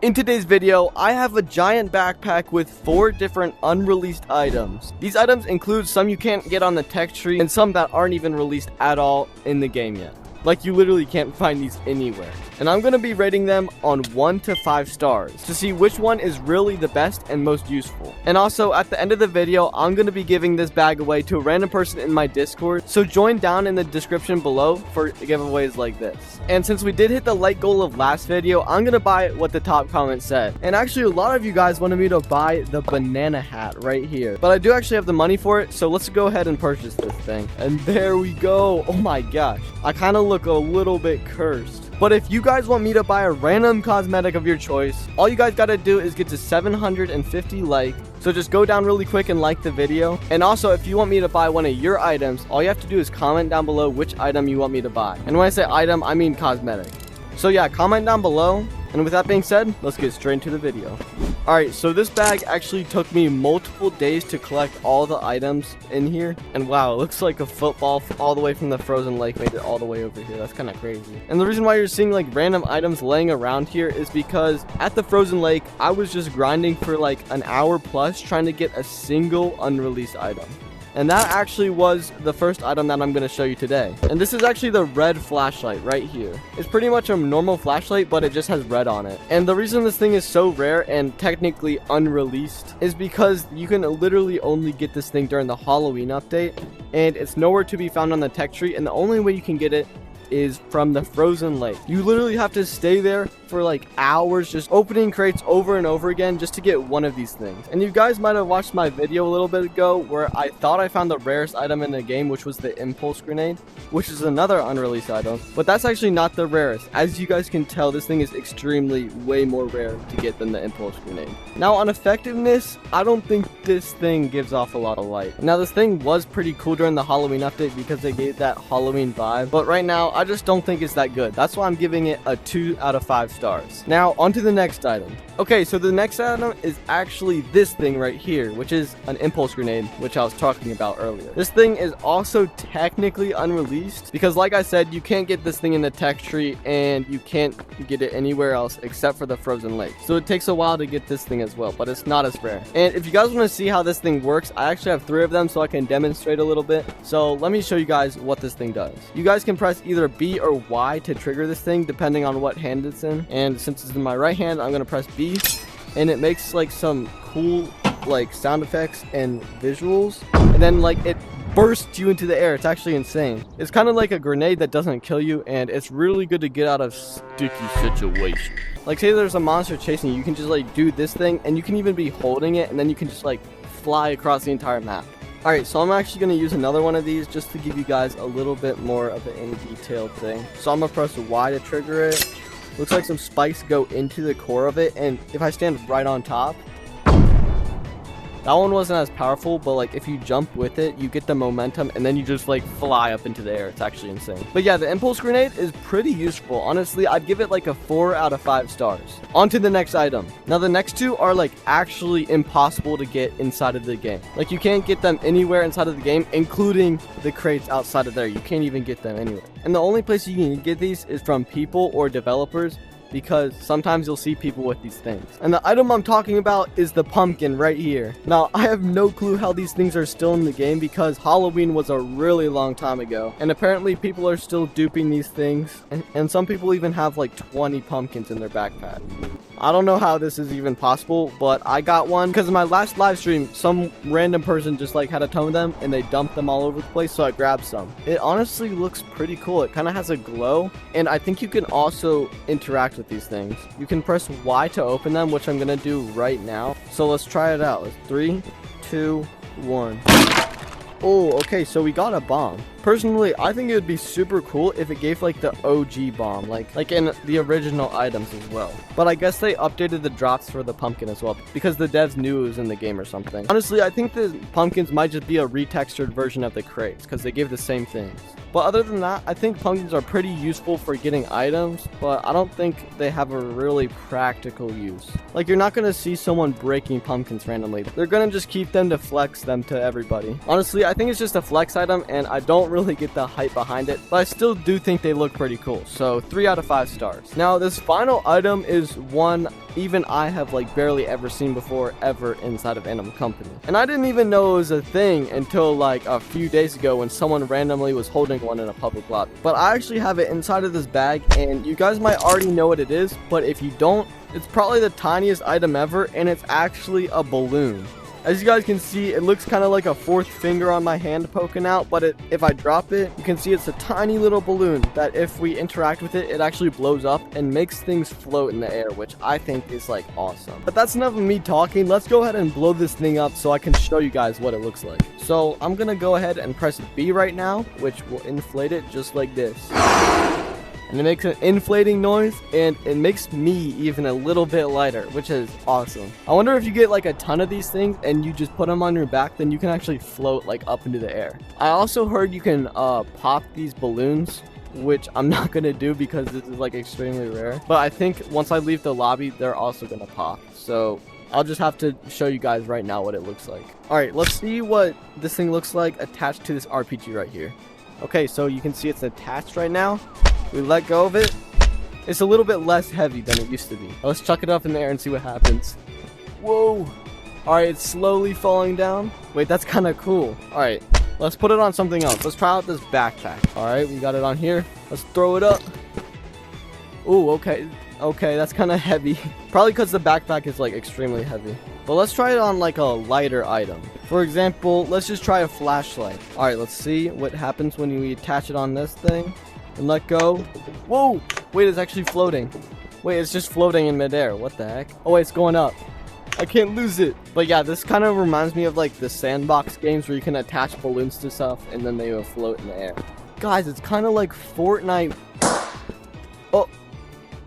In today's video, I have a giant backpack with 4 different unreleased items. These items include some you can't get on the tech tree and some that aren't even released at all in the game yet. Like, you literally can't find these anywhere. And I'm going to be rating them on 1 to 5 stars to see which one is really the best and most useful. And also, at the end of the video, I'm going to be giving this bag away to a random person in my Discord. So join down in the description below for giveaways like this. And since we did hit the like goal of last video, I'm going to buy what the top comment said. And actually, a lot of you guys wanted me to buy the banana hat right here. But I do actually have the money for it, so let's go ahead and purchase this thing. And there we go. Oh my gosh. I kind of look a little bit cursed. But if you guys want me to buy a random cosmetic of your choice, all you guys gotta do is get to 750 likes. So just go down really quick and like the video. And also, if you want me to buy one of your items, all you have to do is comment down below which item you want me to buy. And when I say item, I mean cosmetic. So yeah, comment down below. And with that being said, let's get straight into the video. Alright, so this bag actually took me multiple days to collect all the items in here. And wow, it looks like a football all the way from the frozen lake made it all the way over here. That's kind of crazy. And the reason why you're seeing like random items laying around here is because at the frozen lake, I was just grinding for like an hour plus trying to get a single unreleased item. And that actually was the first item that I'm going to show you today. And this is actually the red flashlight right here. It's pretty much a normal flashlight, but it just has red on it. And the reason this thing is so rare and technically unreleased is because you can literally only get this thing during the Halloween update. And it's nowhere to be found on the tech tree. And the only way you can get it is from the frozen lake. You literally have to stay there for like hours just opening crates over and over again just to get one of these things. And you guys might have watched my video a little bit ago where I thought I found the rarest item in the game, which was the impulse grenade, which is another unreleased item, but that's actually not the rarest. As you guys can tell, this thing is extremely way more rare to get than the impulse grenade. Now on effectiveness, I don't think this thing gives off a lot of light. Now this thing was pretty cool during the Halloween update because they gave that Halloween vibe, but right now I just don't think it's that good. That's why I'm giving it a 2 out of 5 stars. Now on to the next item. Okay, so the next item is actually this thing right here, which is an impulse grenade, which I was talking about earlier. This thing is also technically unreleased because like I said, you can't get this thing in the tech tree and you can't get it anywhere else except for the frozen lake. So it takes a while to get this thing as well, but it's not as rare. And if you guys want to see how this thing works, I actually have 3 of them so I can demonstrate a little bit. So let me show you guys what this thing does. You guys can press either B or Y to trigger this thing depending on what hand it's in. And since it's in my right hand, I'm gonna press B, and it makes like some cool like sound effects and visuals, and then like it bursts you into the air. It's actually insane. It's kind of like a grenade that doesn't kill you, and it's really good to get out of sticky situations. Like say there's a monster chasing you, you can just like do this thing, and you can even be holding it, and then you can just like fly across the entire map. Alright, so I'm actually going to use another one of these just to give you guys a little bit more of an in-detailed thing. So I'm going to press Y to trigger it. Looks like some spikes go into the core of it, and if I stand right on top, that one wasn't as powerful, but like if you jump with it, you get the momentum and then you just like fly up into the air. It's actually insane. But yeah, the impulse grenade is pretty useful. Honestly, I'd give it like a 4 out of 5 stars. On to the next item. Now the next 2 are like actually impossible to get inside of the game. Like you can't get them anywhere inside of the game, including the crates outside of there. You can't even get them anywhere. And the only place you can get these is from people or developers, because sometimes you'll see people with these things. And the item I'm talking about is the pumpkin right here. Now, I have no clue how these things are still in the game because Halloween was a really long time ago. And apparently people are still duping these things. And some people even have like 20 pumpkins in their backpack. I don't know how this is even possible, but I got one because in my last live stream, some random person just like had a ton of them and they dumped them all over the place, so I grabbed some. It honestly looks pretty cool. It kind of has a glow, and I think you can also interact with these things. You can press Y to open them, which I'm gonna do right now. So let's try it out. 3, 2, 1. Oh, okay, so we got a bomb. Personally, I think it would be super cool if it gave like the OG bomb, like in the original items as well. But I guess they updated the drops for the pumpkin as well because the devs knew it was in the game or something. Honestly, I think the pumpkins might just be a retextured version of the crates because they give the same things. But other than that, I think pumpkins are pretty useful for getting items, but I don't think they have a really practical use. Like, you're not going to see someone breaking pumpkins randomly. They're going to just keep them to flex them to everybody. Honestly, I think it's just a flex item, and I don't really get the hype behind it, but I still do think they look pretty cool. So 3 out of 5 stars. Now this final item is one even I have like barely ever seen before ever inside of Animal Company. And I didn't even know it was a thing until like a few days ago when someone randomly was holding one in a public lobby. But I actually have it inside of this bag, and you guys might already know what it is, but if you don't, it's probably the tiniest item ever, and it's actually a balloon. As you guys can see, it looks kind of like a fourth finger on my hand poking out, but if I drop it, you can see it's a tiny little balloon that if we interact with it, it actually blows up and makes things float in the air, which I think is like awesome. But that's enough of me talking. Let's go ahead and blow this thing up so I can show you guys what it looks like. So I'm gonna go ahead and press B right now, which will inflate it just like this. And it makes an inflating noise, and it makes me even a little bit lighter, which is awesome. I wonder if you get like a ton of these things and you just put them on your back, then you can actually float like up into the air. I also heard you can pop these balloons, which I'm not gonna do because this is like extremely rare. But I think once I leave the lobby, they're also gonna pop. So I'll just have to show you guys right now what it looks like. All right, let's see what this thing looks like attached to this RPG right here. Okay, so you can see it's attached right now. We let go of it. It's a little bit less heavy than it used to be. Let's chuck it up in the air and see what happens. Whoa. Alright, it's slowly falling down. Wait, that's kind of cool. Alright, let's put it on something else. Let's try out this backpack. Alright, we got it on here. Let's throw it up. Ooh, okay. Okay, that's kind of heavy. Probably because the backpack is like extremely heavy. But let's try it on like a lighter item. For example, let's just try a flashlight. Alright, let's see what happens when we attach it on this thing. And let go. Whoa! Wait, it's actually floating. Wait, it's just floating in midair. What the heck? Oh, wait, it's going up. I can't lose it. But yeah, this kind of reminds me of like the sandbox games where you can attach balloons to stuff and then they will float in the air. Guys, it's kind of like Fortnite. Oh.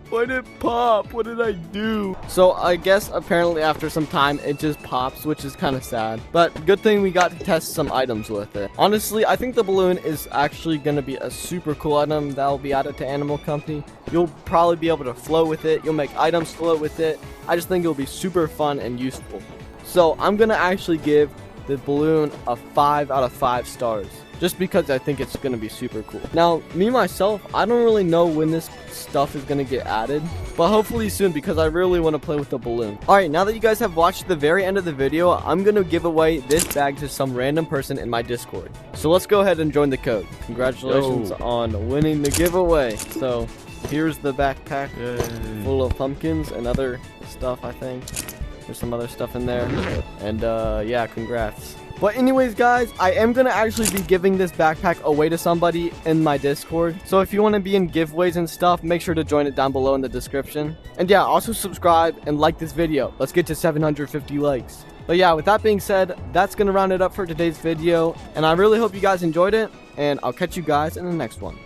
Why did it pop? What did I do? So I guess apparently after some time it just pops, which is kind of sad. But good thing we got to test some items with it. Honestly, I think the balloon is actually going to be a super cool item that will be added to Animal Company. You'll probably be able to float with it. You'll make items float with it. I just think it'll be super fun and useful. So I'm going to actually give the balloon a 5 out of 5 stars. Just because I think it's going to be super cool. Now, me myself, I don't really know when this stuff is going to get added, but hopefully soon because I really want to play with the balloon. Alright, now that you guys have watched the very end of the video, I'm going to give away this bag to some random person in my Discord. So let's go ahead and join the code. Congratulations on winning the giveaway. So here's the backpack full of pumpkins and other stuff, I think. There's some other stuff in there. And yeah, congrats. But anyways, guys, I am going to actually be giving this backpack away to somebody in my Discord. So if you want to be in giveaways and stuff, make sure to join it down below in the description. And yeah, also subscribe and like this video. Let's get to 750 likes. But yeah, with that being said, that's going to round it up for today's video. And I really hope you guys enjoyed it. And I'll catch you guys in the next one.